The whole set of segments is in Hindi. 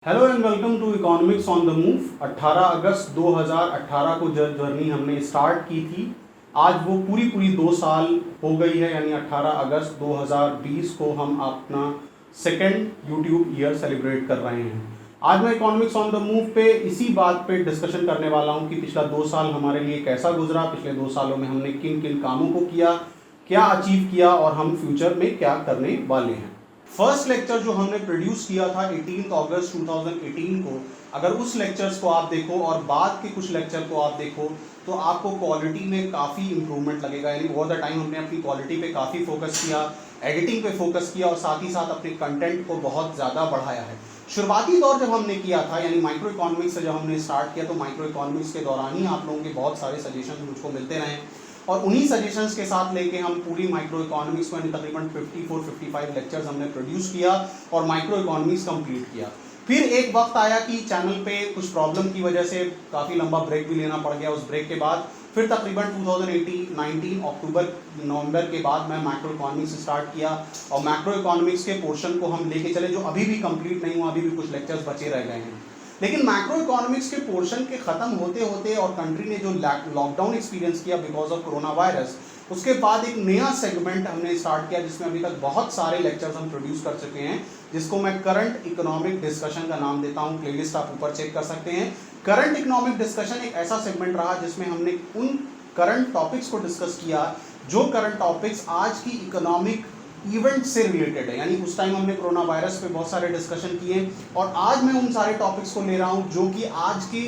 Hello and welcome to economics on the move. 18 अगस्त 2018 को जर्नी हमने स्टार्ट की थी। आज वो पूरी 2 साल हो गई है, यानी 18 अगस्त 2020 को हम अपना सेकेंड यूट्यूब ईयर सेलिब्रेट कर रहे हैं। आज मैं इकोनॉमिक्स ऑन द मूव पे इसी बात पे डिस्कशन करने वाला हूँ कि पिछला 2 साल हमारे लिए कैसा गुजरा, पिछले 2 सालों में हमने किन किन कामों को किया, क्या अचीव किया और हम फ्यूचर में क्या करने वाले हैं। फर्स्ट लेक्चर जो हमने प्रोड्यूस किया था 18 अगस्त 2018 को, अगर उस लेक्चर्स को आप देखो और बाद के कुछ लेक्चर को आप देखो तो आपको क्वालिटी में काफ़ी इंप्रूवमेंट लगेगा। यानी ओवर द टाइम हमने अपनी क्वालिटी पे काफ़ी फोकस किया, एडिटिंग पे फोकस किया और साथ ही साथ अपने कंटेंट को बहुत ज़्यादा बढ़ाया है। शुरुआती दौर जब हमने किया था, यानी माइक्रो इकोनॉमिक्स से जब हमने स्टार्ट किया, तो माइक्रो इकोनॉमिक्स के दौरान ही आप लोगों के बहुत सारे सजेशन मुझको मिलते रहे और उन्हीं सजेशंस के साथ लेके हम पूरी माइक्रो इकोनॉमिक्स को तकरीबन 54-55 लेक्चर्स हमने प्रोड्यूस किया और माइक्रो इकोनॉमिक्स कंप्लीट किया। फिर एक वक्त आया कि चैनल पे कुछ प्रॉब्लम की वजह से काफ़ी लंबा ब्रेक भी लेना पड़ गया। उस ब्रेक के बाद फिर तकरीबन 2019 अक्टूबर नवंबर के बाद मैं मैक्रो इकोनॉमिक्स स्टार्ट किया और मैक्रो इकोनॉमिक्स के पोर्शन को हम लेके चले, जो अभी भी कंप्लीट नहीं हुआ, अभी भी कुछ लेक्चर्स बचे रह गए हैं। लेकिन मैक्रो इकोनॉमिक्स के पोर्शन के ख़त्म होते होते और कंट्री ने जो लॉकडाउन एक्सपीरियंस किया बिकॉज ऑफ कोरोना वायरस, उसके बाद एक नया सेगमेंट हमने स्टार्ट किया जिसमें अभी तक बहुत सारे लेक्चर्स हम प्रोड्यूस कर चुके हैं, जिसको मैं करंट इकोनॉमिक डिस्कशन का नाम देता हूं। प्लेलिस्ट आप ऊपर चेक कर सकते हैं। करंट इकोनॉमिक डिस्कशन एक ऐसा सेगमेंट रहा जिसमें हमने उन करंट टॉपिक्स को डिस्कस किया जो करंट टॉपिक्स आज की इकोनॉमिक इवेंट से रिलेटेड है। यानी उस टाइम हमने कोरोना वायरस पे बहुत सारे डिस्कशन किए और आज मैं उन सारे टॉपिक्स को ले रहा हूं जो कि आज के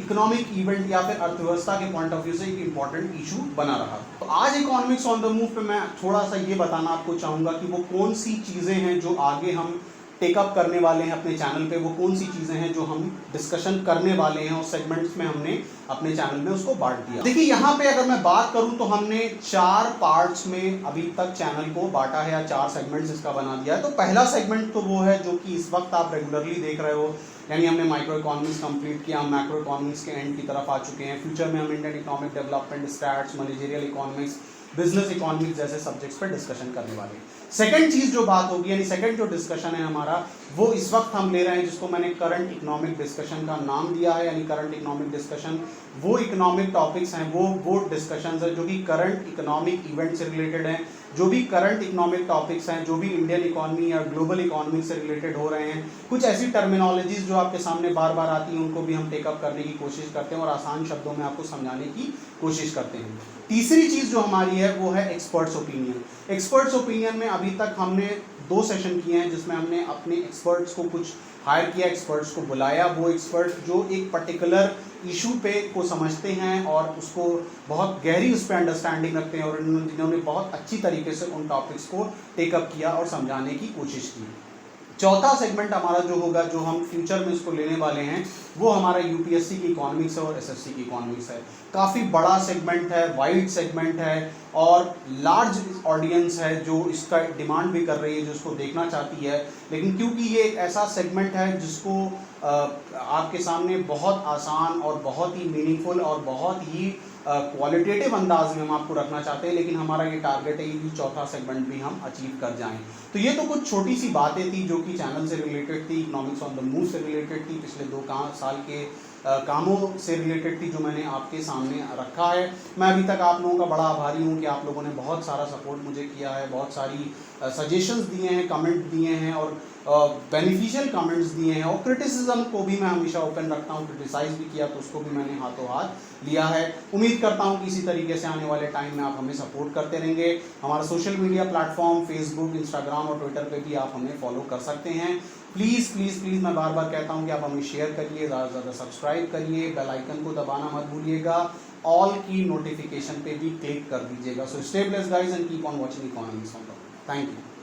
इकोनॉमिक इवेंट या फिर अर्थव्यवस्था के पॉइंट ऑफ व्यू से एक इंपॉर्टेंट इशू बना रहा। तो आज इकोनॉमिक्स ऑन द मूव पे मैं थोड़ा सा ये बताना आपको चाहूँगा कि वो कौन सी चीज़ें हैं जो आगे हम टेकअप करने वाले हैं अपने चैनल पे, वो कौन सी चीज़ें हैं जो हम डिस्कशन करने वाले हैं। उस सेगमेंट्स में हमने अपने चैनल में उसको बांट दिया। देखिए यहाँ पे अगर मैं बात करूँ तो हमने 4 पार्ट्स में अभी तक चैनल को बांटा है या 4 सेगमेंट्स इसका बना दिया है। तो पहला सेगमेंट तो वो है जो कि इस वक्त आप रेगुलरली देख रहे हो, यानी हमने माइक्रो इकोनॉमिक्स कंप्लीट किया, हम मैक्रो इकोनॉमिक्स के एंड की तरफ आ चुके हैं। फ्यूचर में हम Indian economic development, stats, managerial economics, business economics जैसे सब्जेक्ट्स पर डिस्कशन करने वाले हैं। सेकंड चीज जो बात होगी, यानी सेकंड जो डिस्कशन है हमारा, वो इस वक्त हम ले रहे हैं जिसको मैंने करंट इकोनॉमिक डिस्कशन का नाम दिया है। यानी करंट इकोनॉमिक डिस्कशन वो इकोनॉमिक टॉपिक्स हैं, वो डिस्कशंस हैं जो कि करंट इकोनॉमिक इवेंट से रिलेटेड हैं, जो भी करंट इकोनॉमिक टॉपिक्स हैं, जो भी इंडियन इकोनॉमी या ग्लोबल इकोनॉमी से रिलेटेड हो रहे हैं। कुछ ऐसी टर्मिनोलॉजीज जो आपके सामने बार बार आती हैं उनको भी हम टेकअप करने की कोशिश करते हैं और आसान शब्दों में आपको समझाने की कोशिश करते हैं। तीसरी चीज़ जो हमारी है वो है एक्सपर्ट्स ओपिनियन। एक्सपर्ट्स ओपिनियन में अभी तक हमने 2 सेशन किए हैं जिसमें हमने अपने एक्सपर्ट्स को कुछ हायर किया, एक्सपर्ट्स को बुलाया। वो एक्सपर्ट जो एक पर्टिकुलर इशू पे को समझते हैं और उसको बहुत गहरी उस पर अंडरस्टैंडिंग रखते हैं और जिन्होंने बहुत अच्छी तरीके से उन टॉपिक्स को टेकअप किया और समझाने की कोशिश की। चौथा सेगमेंट हमारा जो होगा, जो हम फ्यूचर में इसको लेने वाले हैं, वो हमारा यूपीएससी की इकोनॉमिक्स है और एसएससी की इकोनॉमिक्स है। काफ़ी बड़ा सेगमेंट है, वाइड सेगमेंट है और लार्ज ऑडियंस है जो इसका डिमांड भी कर रही है, जो इसको देखना चाहती है। लेकिन क्योंकि ये एक ऐसा सेगमेंट है जिसको आपके सामने बहुत आसान और बहुत ही मीनिंगफुल और बहुत ही क्वालिटेटिव अंदाज में हम आपको रखना चाहते हैं, लेकिन हमारा ये टारगेट है कि चौथा सेगमेंट भी हम अचीव कर जाएं। तो ये तो कुछ छोटी सी बातें थी जो कि चैनल से रिलेटेड थी, इकोनॉमिक्स ऑन द मूव से रिलेटेड थी, पिछले 2 साल के कामों से रिलेटेड थी, जो मैंने आपके सामने रखा है। मैं अभी तक आप लोगों का बड़ा आभारी हूँ कि आप लोगों ने बहुत सारा सपोर्ट मुझे किया है, बहुत सारी सजेशंस दिए हैं, कमेंट दिए हैं और बेनिफिशियल कमेंट्स दिए हैं। और क्रिटिसिज्म को भी मैं हमेशा ओपन रखता हूँ, क्रिटिसाइज भी किया तो उसको भी मैंने हाथों हाथ लिया है। उम्मीद करता हूँ कि इसी तरीके से आने वाले टाइम में आप हमें सपोर्ट करते रहेंगे। हमारा social media platform Facebook, Instagram और ट्विटर पे भी आप हमें फॉलो कर सकते हैं। प्लीज़ प्लीज़ प्लीज़ मैं बार बार कहता हूँ कि आप हमें शेयर करिए, ज़्यादा से ज़्यादा सब्सक्राइब करिए, बेल आइकन को दबाना मत भूलिएगा, ऑल की नोटिफिकेशन पे भी क्लिक कर दीजिएगा। So stay blessed guys and keep on watching economics on the move. Thank you.